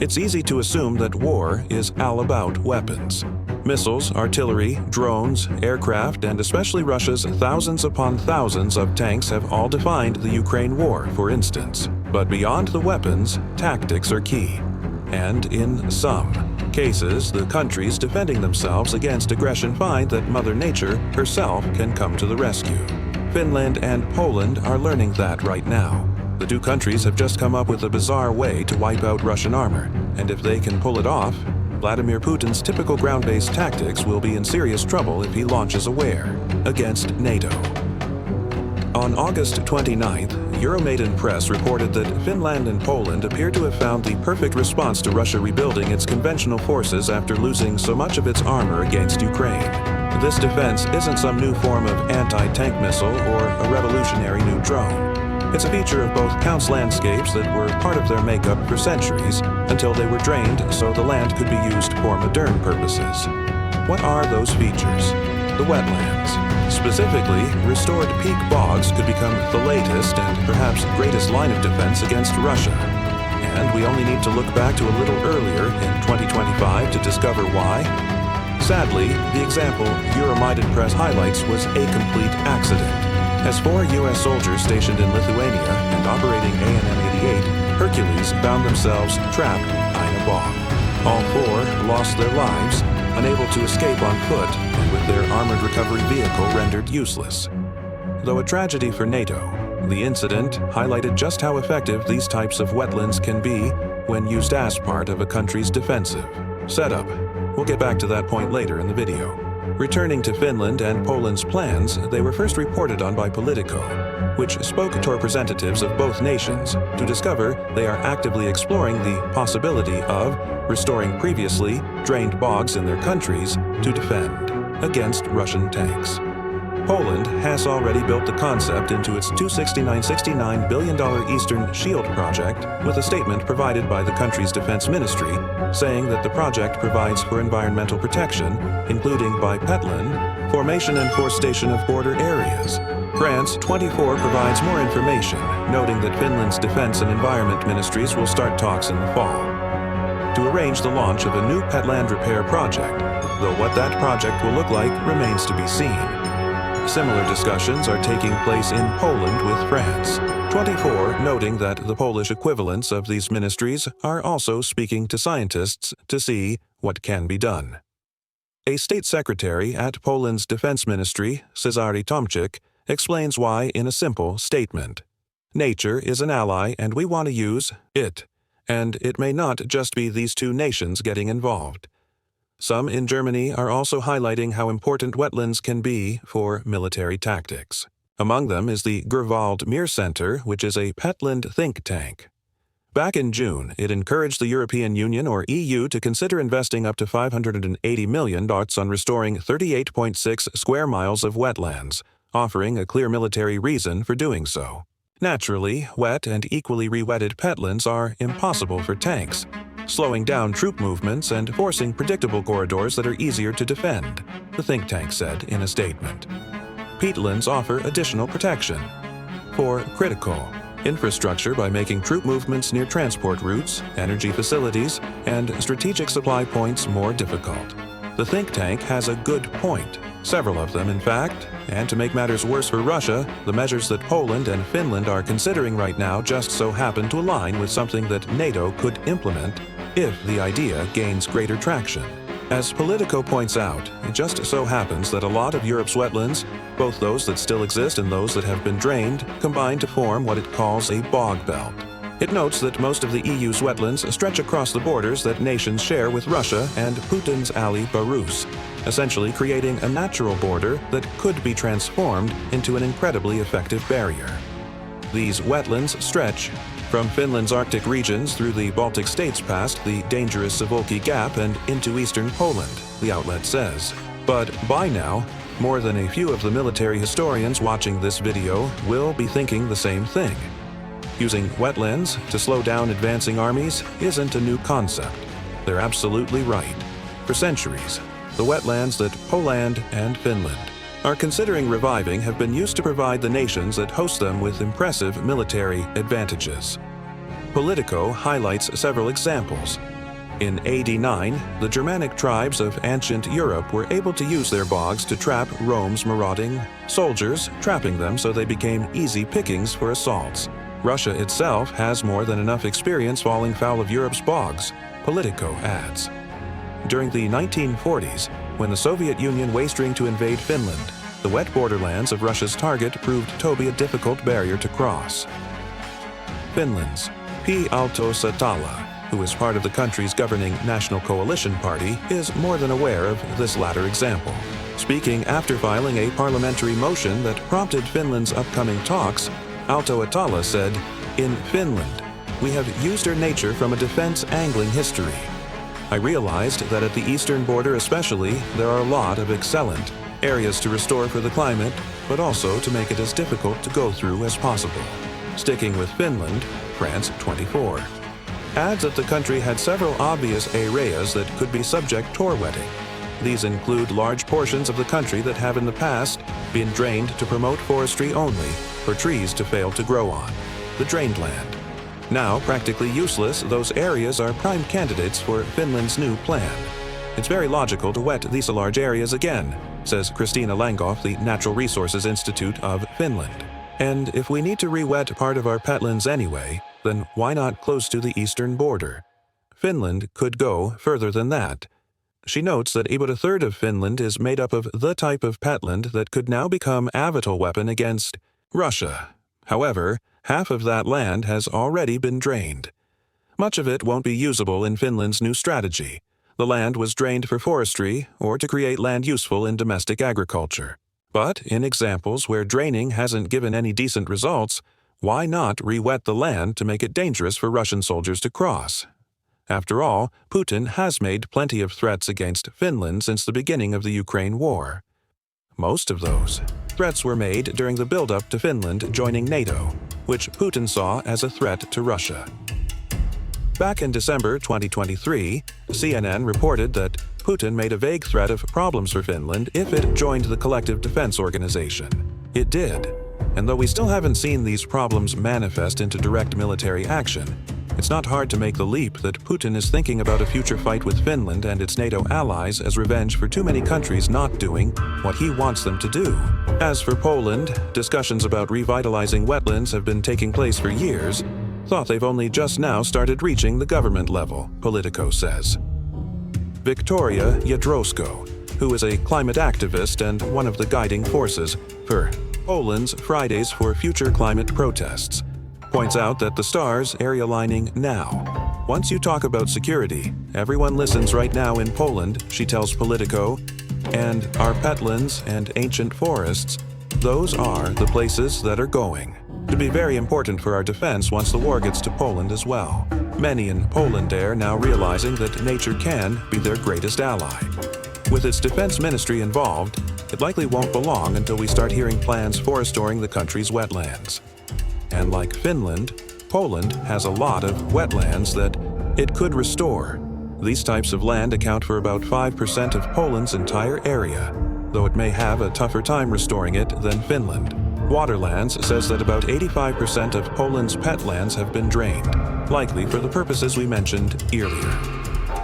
It's easy to assume that war is all about weapons. Missiles, artillery, drones, aircraft, and especially Russia's thousands upon thousands of tanks have all defined the Ukraine war, for instance. But beyond the weapons, tactics are key. And in some cases, the countries defending themselves against aggression find that Mother Nature herself can come to the rescue. Finland and Poland are learning that right now. The two countries have just come up with a bizarre way to wipe out Russian armor, and if they can pull it off, Vladimir Putin's typical ground-based tactics will be in serious trouble if he launches a war against NATO. On August 29th, Euromaidan Press reported that Finland and Poland appear to have found the perfect response to Russia rebuilding its conventional forces after losing so much of its armor against Ukraine. This defense isn't some new form of anti-tank missile or a revolutionary new drone. It's a feature of both Count's landscapes that were part of their makeup for centuries until they were drained so the land could be used for modern purposes. What are those features? The wetlands. Specifically, restored peak bogs could become the latest and perhaps greatest line of defense against Russia. And we only need to look back to a little earlier in 2025 to discover why. Sadly, the example Euromaidan Press highlights was a complete accident. As 4 U.S. soldiers stationed in Lithuania and operating AN-88 Hercules found themselves trapped in a bog. All 4 lost their lives, unable to escape on foot, and with their armored recovery vehicle rendered useless. Though a tragedy for NATO, the incident highlighted just how effective these types of wetlands can be when used as part of a country's defensive setup. We'll get back to that point later in the video. Returning to Finland and Poland's plans, they were first reported on by Politico, which spoke to representatives of both nations to discover they are actively exploring the possibility of restoring previously drained bogs in their countries to defend against Russian tanks. Poland has already built the concept into its $269 billion Eastern Shield project with a statement provided by the country's defense ministry saying that the project provides for environmental protection, including by peatland, formation and forestation of border areas. France 24 provides more information, noting that Finland's defense and environment ministries will start talks in the fall to arrange the launch of a new peatland repair project, though what that project will look like remains to be seen. Similar discussions are taking place in Poland with France. 24 noting that the Polish equivalents of these ministries are also speaking to scientists to see what can be done. A state secretary at Poland's defense ministry, Cezary Tomczyk, explains why in a simple statement. Nature is an ally and we want to use it, and it may not just be these two nations getting involved. Some in Germany are also highlighting how important wetlands can be for military tactics. Among them is the Grünwald Mir Center, which is a peatland think tank. Back in June, it encouraged the European Union or EU to consider investing up to $580 million on restoring 38.6 square miles of wetlands, offering a clear military reason for doing so. Naturally, wet and equally re-wetted peatlands are impossible for tanks, slowing down troop movements and forcing predictable corridors that are easier to defend, the think tank said in a statement. Peatlands offer additional protection for critical infrastructure by making troop movements near transport routes, energy facilities, and strategic supply points more difficult. The think tank has a good point, several of them in fact, and to make matters worse for Russia, the measures that Poland and Finland are considering right now just so happen to align with something that NATO could implement if the idea gains greater traction. As Politico points out, it just so happens that a lot of Europe's wetlands, both those that still exist and those that have been drained, combine to form what it calls a bog belt. It notes that most of the EU's wetlands stretch across the borders that nations share with Russia and Putin's ally Belarus, essentially creating a natural border that could be transformed into an incredibly effective barrier. These wetlands stretch from Finland's Arctic regions through the Baltic states past the dangerous Suwałki Gap and into eastern Poland, the outlet says. But by now, more than a few of the military historians watching this video will be thinking the same thing. Using wetlands to slow down advancing armies isn't a new concept. They're absolutely right. For centuries, the wetlands that Poland and Finland are considering reviving have been used to provide the nations that host them with impressive military advantages. Politico highlights several examples. In AD 9, the Germanic tribes of ancient Europe were able to use their bogs to trap Rome's marauding soldiers, trapping them so they became easy pickings for assaults. Russia itself has more than enough experience falling foul of Europe's bogs, Politico adds. During the 1940s, when the Soviet Union waged to invade Finland, the wet borderlands of Russia's target proved to be a difficult barrier to cross. Finland's P. Alto Satala, who is part of the country's governing National Coalition Party, is more than aware of this latter example. Speaking after filing a parliamentary motion that prompted Finland's upcoming talks, Alto Atala said, "In Finland, we have used our nature from a defense angling history. I realized that at the eastern border especially, there are a lot of excellent areas to restore for the climate, but also to make it as difficult to go through as possible." Sticking with Finland, France 24 adds that the country had several obvious areas that could be subject to wetting. These include large portions of the country that have in the past been drained to promote forestry only, for trees to fail to grow on, the drained land. Now practically useless, those areas are prime candidates for Finland's new plan. It's very logical to wet these large areas again, says Christina Langoff, the Natural Resources Institute of Finland. And if we need to re-wet part of our peatlands anyway, then why not close to the eastern border? Finland could go further than that. She notes that about a third of Finland is made up of the type of peatland that could now become a vital weapon against Russia. However, half of that land has already been drained. Much of it won't be usable in Finland's new strategy. The land was drained for forestry or to create land useful in domestic agriculture. But in examples where draining hasn't given any decent results, why not re-wet the land to make it dangerous for Russian soldiers to cross? After all, Putin has made plenty of threats against Finland since the beginning of the Ukraine war. Most of those threats were made during the build-up to Finland joining NATO, which Putin saw as a threat to Russia. Back in December 2023, CNN reported that Putin made a vague threat of problems for Finland if it joined the Collective Defense Organization. It did. And though we still haven't seen these problems manifest into direct military action, it's not hard to make the leap that Putin is thinking about a future fight with Finland and its NATO allies as revenge for too many countries not doing what he wants them to do. As for Poland, discussions about revitalizing wetlands have been taking place for years, thought they've only just now started reaching the government level, Politico says. Victoria Jadrowsko, who is a climate activist and one of the guiding forces for Poland's Fridays for Future climate protests, points out that the stars are aligning now. Once you talk about security, everyone listens right now in Poland, she tells Politico, and our peatlands and ancient forests, those are the places that are going to be very important for our defense once the war gets to Poland as well. Many in Poland are now realizing that nature can be their greatest ally. With its defense ministry involved, it likely won't be long until we start hearing plans for restoring the country's wetlands. And like Finland, Poland has a lot of wetlands that it could restore. These types of land account for about 5% of Poland's entire area, though it may have a tougher time restoring it than Finland. Waterlands says that about 85% of Poland's peatlands have been drained, likely for the purposes we mentioned earlier.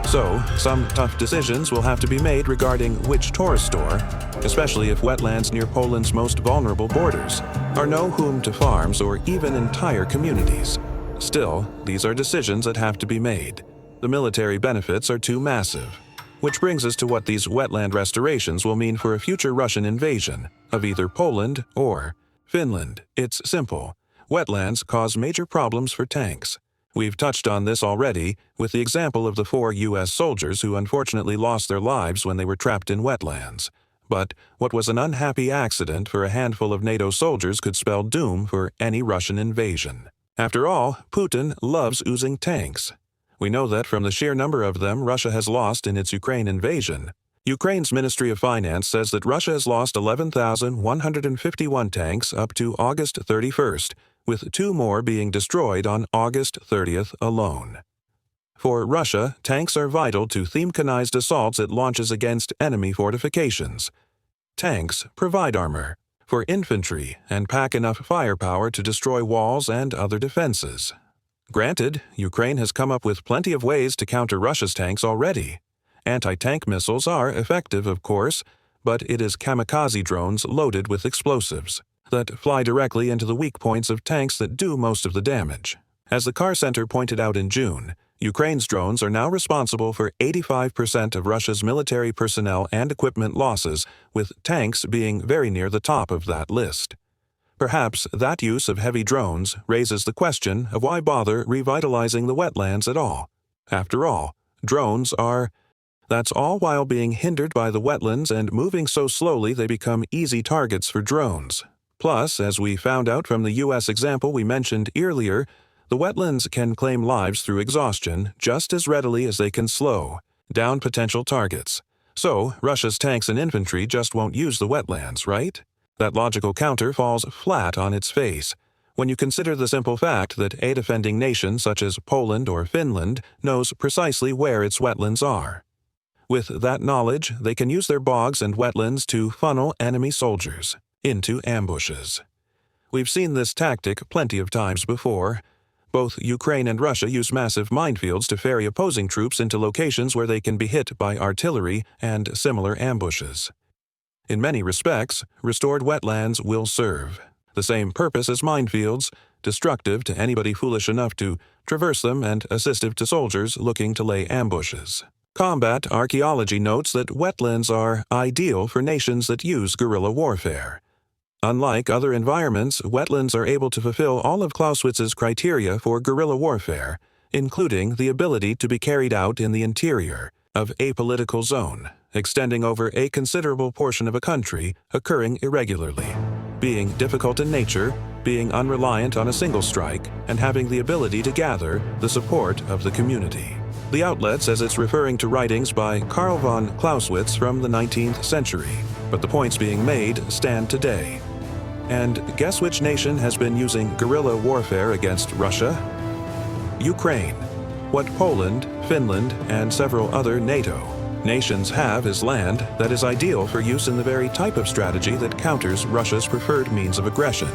So, some tough decisions will have to be made regarding which to restore, especially if wetlands near Poland's most vulnerable borders are no home to farms or even entire communities. Still, these are decisions that have to be made. The military benefits are too massive. Which brings us to what these wetland restorations will mean for a future Russian invasion of either Poland or Finland. It's simple. Wetlands cause major problems for tanks. We've touched on this already with the example of the 4 U.S. soldiers who unfortunately lost their lives when they were trapped in wetlands. But what was an unhappy accident for a handful of NATO soldiers could spell doom for any Russian invasion. After all, Putin loves using tanks. We know that from the sheer number of them Russia has lost in its Ukraine invasion. Ukraine's Ministry of Finance says that Russia has lost 11,151 tanks up to August 31st, with 2 more being destroyed on August 30th alone. For Russia, tanks are vital to theme-canized assaults it launches against enemy fortifications. Tanks provide armor for infantry and pack enough firepower to destroy walls and other defenses. Granted, Ukraine has come up with plenty of ways to counter Russia's tanks already. Anti-tank missiles are effective, of course, but it is kamikaze drones loaded with explosives that fly directly into the weak points of tanks that do most of the damage. As the Car Center pointed out in June, Ukraine's drones are now responsible for 85% of Russia's military personnel and equipment losses, with tanks being very near the top of that list. Perhaps that use of heavy drones raises the question of why bother revitalizing the wetlands at all. After all, drones are... That's all while being hindered by the wetlands and moving so slowly they become easy targets for drones. Plus, as we found out from the U.S. example we mentioned earlier, the wetlands can claim lives through exhaustion just as readily as they can slow down potential targets. So, Russia's tanks and infantry just won't use the wetlands, right? That logical counter falls flat on its face when you consider the simple fact that a defending nation such as Poland or Finland knows precisely where its wetlands are. With that knowledge, they can use their bogs and wetlands to funnel enemy soldiers into ambushes. We've seen this tactic plenty of times before. Both Ukraine and Russia use massive minefields to ferry opposing troops into locations where they can be hit by artillery and similar ambushes. In many respects, restored wetlands will serve the same purpose as minefields, destructive to anybody foolish enough to traverse them and assistive to soldiers looking to lay ambushes. Combat archaeology notes that wetlands are ideal for nations that use guerrilla warfare. Unlike other environments, wetlands are able to fulfill all of Clausewitz's criteria for guerrilla warfare, including the ability to be carried out in the interior of a political zone, extending over a considerable portion of a country, occurring irregularly, being difficult in nature, being unreliant on a single strike, and having the ability to gather the support of the community. The outlet says it's referring to writings by Karl von Clausewitz from the 19th century, but the points being made stand today. And guess which nation has been using guerrilla warfare against Russia? Ukraine. What Poland, Finland, and several other NATO nations have is land that is ideal for use in the very type of strategy that counters Russia's preferred means of aggression.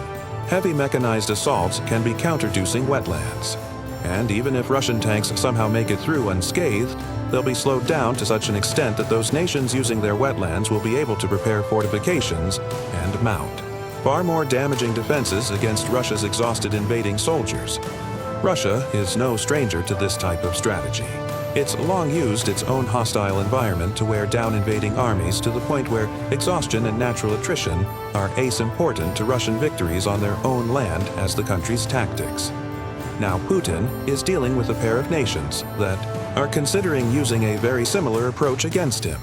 Heavy mechanized assaults can be counterducing wetlands. And even if Russian tanks somehow make it through unscathed, they'll be slowed down to such an extent that those nations using their wetlands will be able to prepare fortifications and mount far more damaging defenses against Russia's exhausted invading soldiers. Russia is no stranger to this type of strategy. It's long used its own hostile environment to wear down invading armies to the point where exhaustion and natural attrition are as important to Russian victories on their own land as the country's tactics. Now Putin is dealing with a pair of nations that are considering using a very similar approach against him.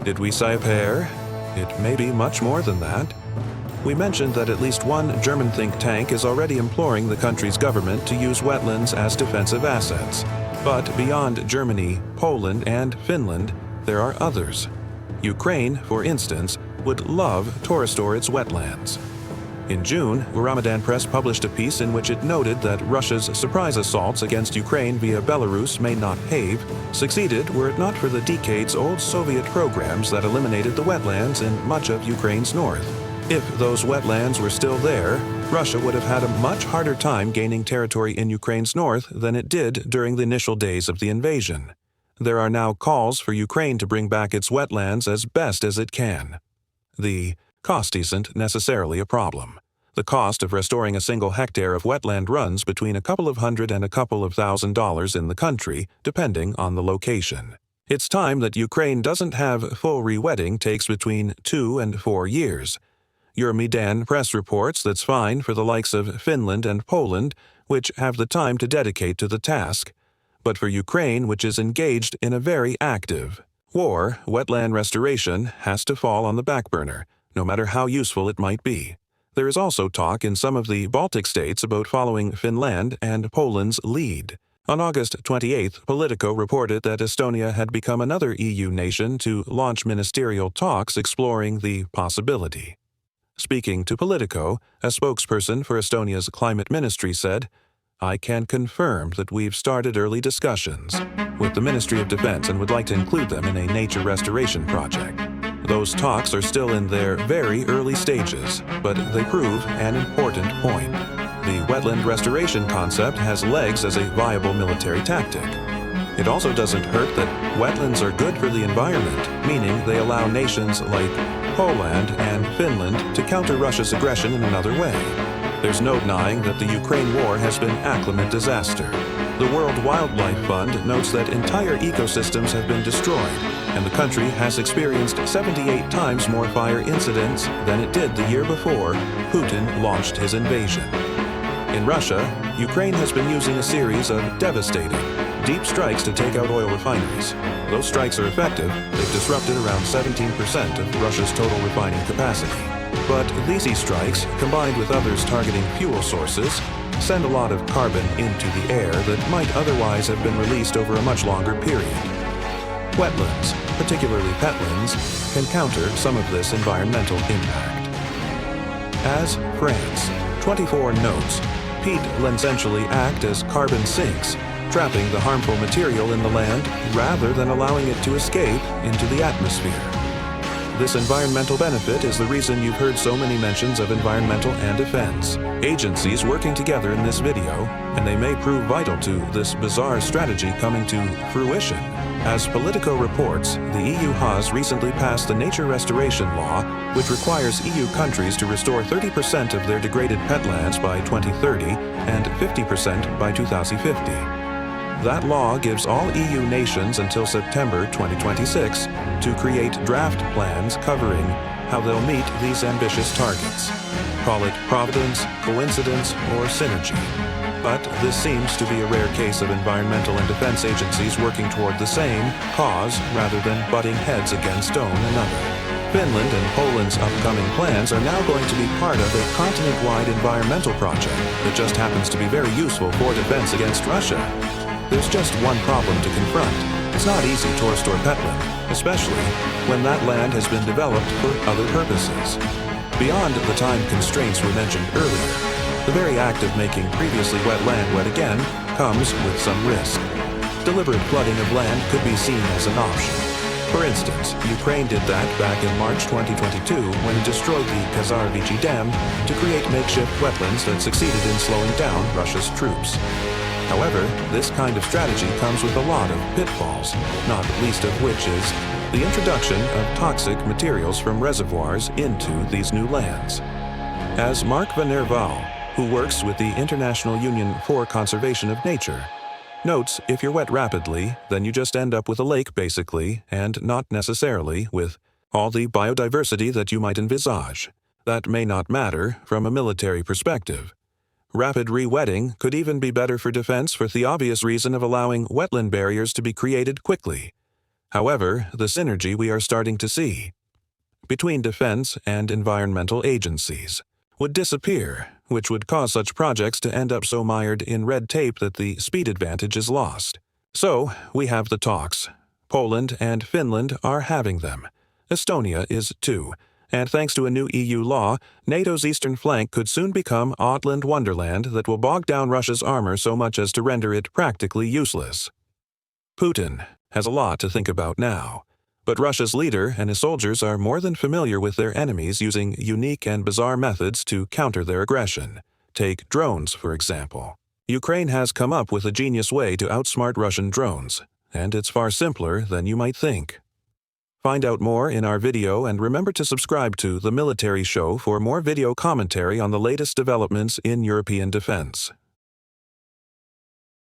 Did we say a pair? It may be much more than that. We mentioned that at least one German think tank is already imploring the country's government to use wetlands as defensive assets. But beyond Germany, Poland, and Finland, there are others. Ukraine, for instance, would love to restore its wetlands. In June, Ramadan Press published a piece in which it noted that Russia's surprise assaults against Ukraine via Belarus may not have succeeded were it not for the decades-old Soviet programs that eliminated the wetlands in much of Ukraine's north. If those wetlands were still there, Russia would have had a much harder time gaining territory in Ukraine's north than it did during the initial days of the invasion. There are now calls for Ukraine to bring back its wetlands as best as it can. The cost isn't necessarily a problem. The cost of restoring a single hectare of wetland runs between a couple of $100 and a couple of $1,000 in the country, depending on the location. Its time that Ukraine doesn't have full rewetting takes between 2 and 4 years. Euromaidan Press reports that's fine for the likes of Finland and Poland, which have the time to dedicate to the task. But for Ukraine, which is engaged in a very active war, wetland restoration has to fall on the back burner, no matter how useful it might be. There is also talk in some of the Baltic states about following Finland and Poland's lead. On August 28th, Politico reported that Estonia had become another EU nation to launch ministerial talks exploring the possibility. Speaking to Politico, a spokesperson for Estonia's climate ministry said, "I can confirm that we've started early discussions with the Ministry of Defense and would like to include them in a nature restoration project. Those talks are still in their very early stages, but they prove an important point. the wetland restoration concept has legs as a viable military tactic. It also doesn't hurt that wetlands are good for the environment, meaning they allow nations like Poland and Finland to counter Russia's aggression in another way. There's no denying that the Ukraine war has been acclimate disaster. The World Wildlife Fund notes that entire ecosystems have been destroyed, and the country has experienced 78 times more fire incidents than it did the year before Putin launched his invasion. In Russia, Ukraine has been using a series of devastating, deep strikes to take out oil refineries. Those strikes are effective. They've disrupted around 17% of Russia's total refining capacity. But these strikes, combined with others targeting fuel sources, send a lot of carbon into the air that might otherwise have been released over a much longer period. Wetlands, particularly peatlands, can counter some of this environmental impact. As France 24 notes, peatlands essentially act as carbon sinks, trapping the harmful material in the land rather than allowing it to escape into the atmosphere. This environmental benefit is the reason you've heard so many mentions of environmental and defense agencies working together in this video, and they may prove vital to this bizarre strategy coming to fruition. As Politico reports, the EU has recently passed the Nature Restoration Law, which requires EU countries to restore 30% of their degraded peatlands by 2030 and 50% by 2050. That law gives all EU nations until September 2026 to create draft plans covering how they'll meet these ambitious targets. Call it providence, coincidence, or synergy. But this seems to be a rare case of environmental and defense agencies working toward the same cause rather than butting heads against one another. Finland and Poland's upcoming plans are now going to be part of a continent-wide environmental project that just happens to be very useful for defense against Russia. There's just one problem to confront. It's not easy to restore peatland, especially when that land has been developed for other purposes. Beyond the time constraints we mentioned earlier, the very act of making previously wet land wet again comes with some risk. Deliberate flooding of land could be seen as an option. For instance, Ukraine did that back in March 2022 when it destroyed the Kazarvichi Dam to create makeshift wetlands that succeeded in slowing down Russia's troops. However, this kind of strategy comes with a lot of pitfalls, not least of which is the introduction of toxic materials from reservoirs into these new lands. As Mark van der Waal, who works with the International Union for Conservation of Nature, notes, if you're wet rapidly, then you just end up with a lake basically, and not necessarily with all the biodiversity that you might envisage. That may not matter from a military perspective. Rapid re-wetting could even be better for defense for the obvious reason of allowing wetland barriers to be created quickly. However, the synergy we are starting to see between defense and environmental agencies would disappear, which would cause such projects to end up so mired in red tape that the speed advantage is lost. So, we have the talks. Poland and Finland are having them. Estonia is too. And thanks to a new EU law, NATO's eastern flank could soon become Outland Wonderland that will bog down Russia's armor so much as to render it practically useless. Putin has a lot to think about now, but Russia's leader and his soldiers are more than familiar with their enemies using unique and bizarre methods to counter their aggression. Take drones, for example. Ukraine has come up with a genius way to outsmart Russian drones, and it's far simpler than you might think. Find out more in our video and remember to subscribe to The Military Show for more video commentary on the latest developments in European defense.